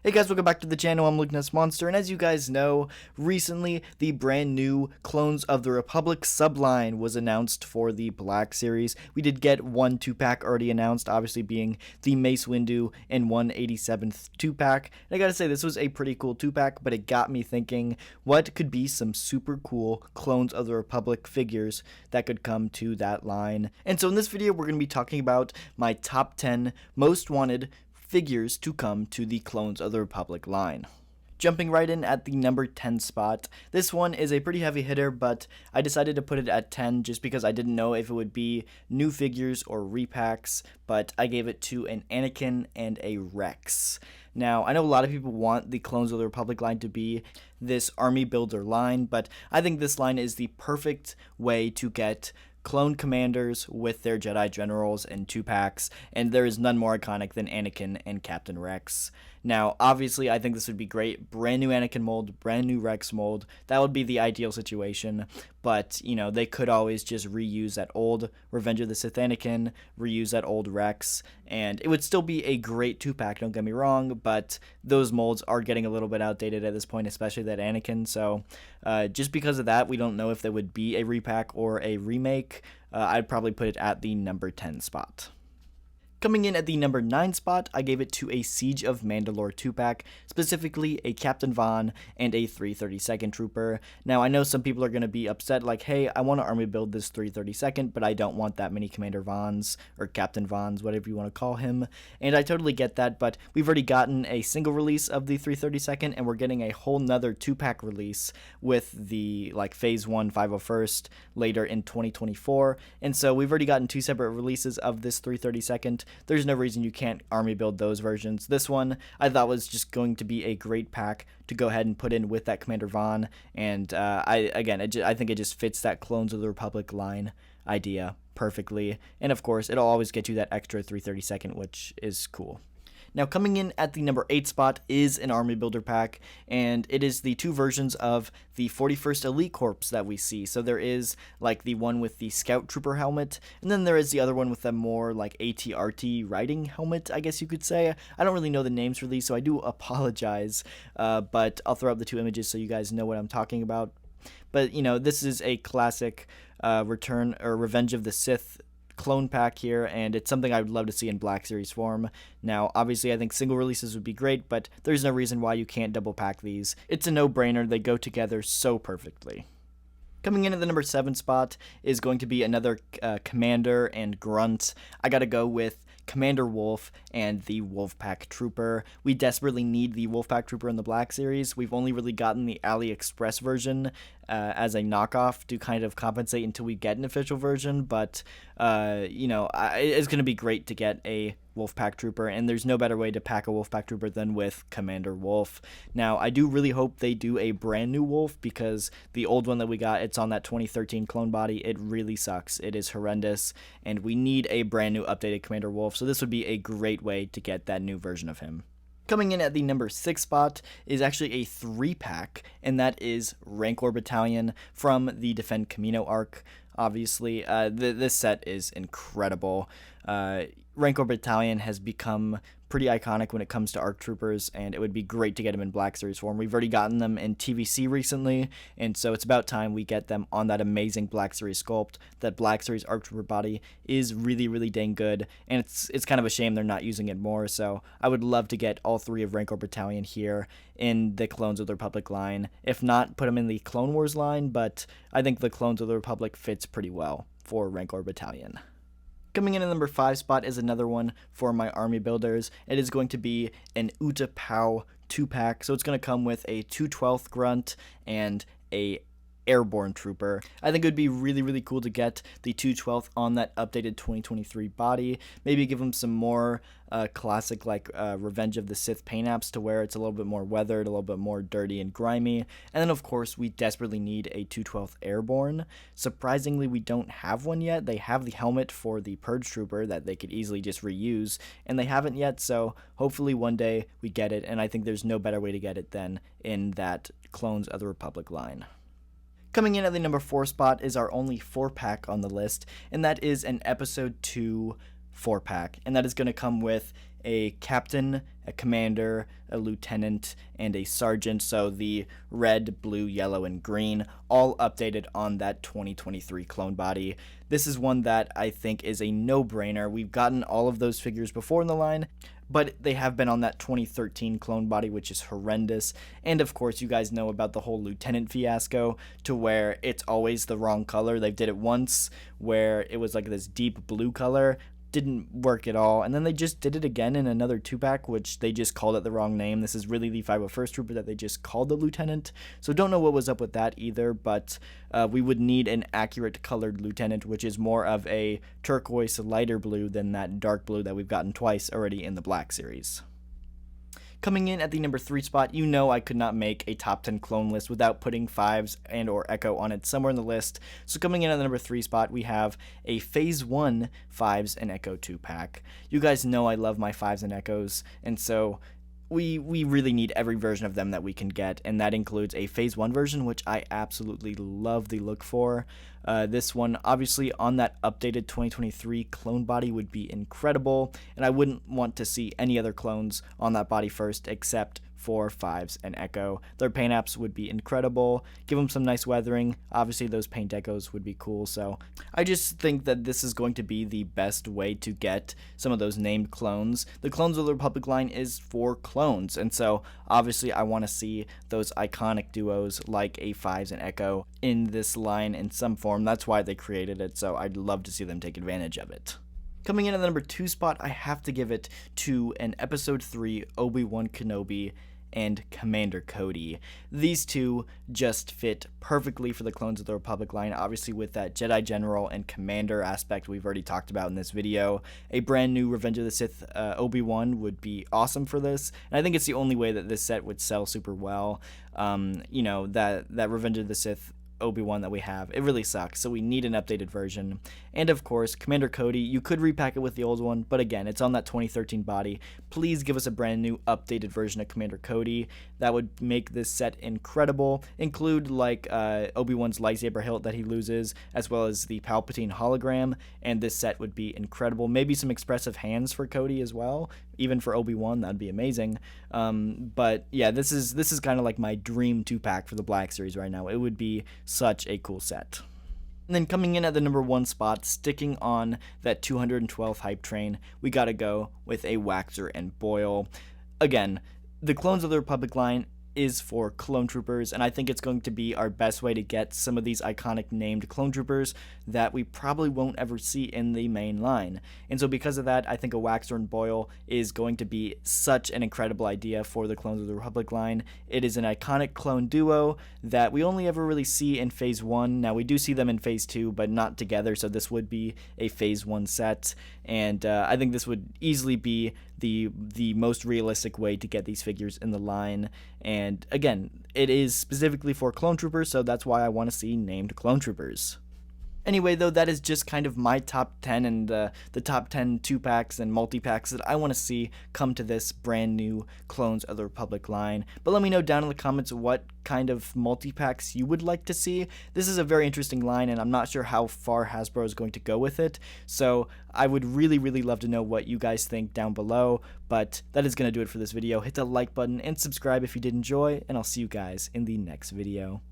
Hey guys, welcome back to the channel. I'm Luke Monster, and as you guys know, recently the brand new Clones of the Republic subline was announced for the Black Series. We did get one 2-pack already announced, obviously being the Mace Windu and 187th 2-pack. And I gotta say, this was a pretty cool 2-pack, but it got me thinking, what could be some super cool Clones of the Republic figures that could come to that line? And so in this video, we're going to be talking about my top 10 most wanted figures to come to the Clones of the Republic line. Jumping right in at the number 10 spot, this one is a pretty heavy hitter, but I decided to put it at 10 just because I didn't know if it would be new figures or repacks, but I gave it to an Anakin and a Rex. Now, I know a lot of people want the Clones of the Republic line to be this army builder line, but I think this line is the perfect way to get clone commanders with their Jedi generals in 2-packs, and there is none more iconic than Anakin and Captain Rex. Now, obviously, I think this would be great. Brand new Anakin mold, brand new Rex mold. That would be the ideal situation, but, you know, they could always just reuse that old Revenge of the Sith Anakin, reuse that old Rex, and it would still be a great 2-pack, don't get me wrong, but those molds are getting a little bit outdated at this point, especially that Anakin, so just because of that, we don't know if there would be a repack or a remake. I'd probably put it at the number 10 spot. Coming in at the number 9 spot, I gave it to a Siege of Mandalore 2-pack, specifically a Captain Vaughn and a 332nd Trooper. Now, I know some people are going to be upset, like, hey, I want to army build this 332nd, but I don't want that many Commander Vaughns, or Captain Vaughns, whatever you want to call him, and I totally get that, but we've already gotten a single release of the 332nd, and we're getting a whole nother 2-pack release with the, like, Phase 1 501st later in 2024, and so we've already gotten 2 separate releases of this 332nd. There's no reason you can't army build those versions. This one I thought was just going to be a great pack to go ahead and put in with that Commander Vaughn, and I think it just fits that Clones of the Republic line idea perfectly, and of course it'll always get you that extra 332nd, which is cool. Now, coming in at the number 8 spot is an army builder pack, and it is the 2 versions of the 41st Elite Corps that we see. So there is like the one with the Scout Trooper helmet, and then there is the other one with a more like AT-RT riding helmet, I guess you could say. I don't really know the names for these, so I do apologize, but I'll throw up the 2 images so you guys know what I'm talking about. But, you know, this is a classic Return or Revenge of the Sith clone pack here, and it's something I would love to see in Black Series form. Now, obviously, I think single releases would be great, but there's no reason why you can't double pack these. It's a no-brainer. They go together so perfectly. Coming in at the number 7 spot is going to be another Commander and Grunt. I gotta go with Commander Wolf and the Wolfpack Trooper. We desperately need the Wolfpack Trooper in the Black Series. We've only really gotten the AliExpress version as a knockoff to kind of compensate until we get an official version, but you know, it's going to be great to get a Wolfpack Trooper, and there's no better way to pack a Wolfpack Trooper than with Commander Wolf. Now, I do really hope they do a brand new Wolf, because the old one that we got, it's on that 2013 clone body. It really sucks. It is horrendous, and we need a brand new updated Commander Wolf, so this would be a great way to get that new version of him. Coming in at the number 6 spot is actually a 3-pack, and that is Rankor Battalion from the Defend Camino arc. Obviously, this set is incredible. Rankor Battalion has become pretty iconic when it comes to ARC Troopers, and it would be great to get them in Black Series form. We've already gotten them in TVC recently, and so it's about time we get them on that amazing Black Series sculpt. That Black Series ARC Trooper body is really, really dang good, and it's kind of a shame they're not using it more, so I would love to get all 3 of Rankor Battalion here in the Clones of the Republic line. If not, put them in the Clone Wars line, but I think the Clones of the Republic fits pretty well for Rankor Battalion. Coming in at the number 5 spot is another one for my army builders. It is going to be an Utap 2-pack, so it's going to come with a 212th Grunt and a Airborne Trooper. I think it would be really, really cool to get the 212th on that updated 2023 body. Maybe give them some more classic, like Revenge of the Sith paint apps to where it's a little bit more weathered, a little bit more dirty and grimy. And then, of course, we desperately need a 212th Airborne. Surprisingly, we don't have one yet. They have the helmet for the Purge Trooper that they could easily just reuse, and they haven't yet, so hopefully one day we get it, and I think there's no better way to get it than in that Clones of the Republic line. Coming in at the number 4 spot is our only 4-pack on the list, and that is an Episode 2 4-pack, and that is going to come with a captain, a commander, a lieutenant, and a sergeant. So the red, blue, yellow, and green, all updated on that 2023 clone body. This is one that I think is a no-brainer. We've gotten all of those figures before in the line, but they have been on that 2013 clone body, which is horrendous. And of course, you guys know about the whole lieutenant fiasco, to where it's always the wrong color. They did it once where it was like this deep blue color, didn't work at all, and then they just did it again in another 2-pack, which they just called it the wrong name. This is really the 501st Trooper that they just called the lieutenant, so don't know what was up with that either, but we would need an accurate colored lieutenant, which is more of a turquoise lighter blue than that dark blue that we've gotten twice already in the Black series. Coming in at the number 3 spot, you know I could not make a top 10 clone list without putting Fives and or Echo on it somewhere in the list. So coming in at the number 3 spot, we have a Phase 1 Fives and Echo 2-pack. You guys know I love my Fives and Echoes, and so we really need every version of them that we can get, and that includes a Phase 1 version, which I absolutely love the look for. This one, obviously, on that updated 2023 clone body would be incredible, and I wouldn't want to see any other clones on that body first except for Fives and Echo. Their paint apps would be incredible. Give them some nice weathering. Obviously, those paint decos would be cool, so I just think that this is going to be the best way to get some of those named clones. The Clones of the Republic line is for clones, and so obviously I want to see those iconic duos like a Fives and Echo in this line in some form. That's why they created it, so I'd love to see them take advantage of it. Coming in at the number 2 spot, I have to give it to an Episode 3 ObiWan Kenobi and Commander Cody. These two just fit perfectly for the Clones of the Republic line, obviously with that Jedi General and Commander aspect we've already talked about in this video. A brand new Revenge of the Sith Obi-Wan would be awesome for this, and I think it's the only way that this set would sell super well. You know, that Revenge of the Sith Obi-Wan that we have, it really sucks, so we need an updated version. And of course, Commander Cody, you could repack it with the old one, but again, it's on that 2013 body. Please give us a brand new updated version of Commander Cody. That would make this set incredible. Include like Obi-Wan's lightsaber hilt that he loses, as well as the Palpatine hologram, and this set would be incredible. Maybe some expressive hands for Cody as well, even for Obi-Wan, that'd be amazing. But yeah, this is kind of like my dream 2-pack for the Black Series right now. It would be such a cool set. And then coming in at the number 1 spot, sticking on that 212 hype train, we gotta go with a Waxer and Boyle. Again, the Clones of the Republic line is for clone troopers, and I think it's going to be our best way to get some of these iconic named clone troopers that we probably won't ever see in the main line. And so because of that, I think a Waxer and Boyle is going to be such an incredible idea for the Clones of the Republic line. It is an iconic clone duo that we only ever really see in Phase 1. Now we do see them in Phase 2, but not together, so this would be a Phase 1 set, and I think this would easily be the most realistic way to get these figures in the line. And again, it is specifically for clone troopers, so that's why I want to see named clone troopers. Anyway, though, that is just kind of my top 10 and the top 10 2-packs and multi-packs that I want to see come to this brand new Clones of the Republic line. But let me know down in the comments what kind of multi-packs you would like to see. This is a very interesting line, and I'm not sure how far Hasbro is going to go with it. So I would really, really love to know what you guys think down below. But that is going to do it for this video. Hit the like button and subscribe if you did enjoy, and I'll see you guys in the next video.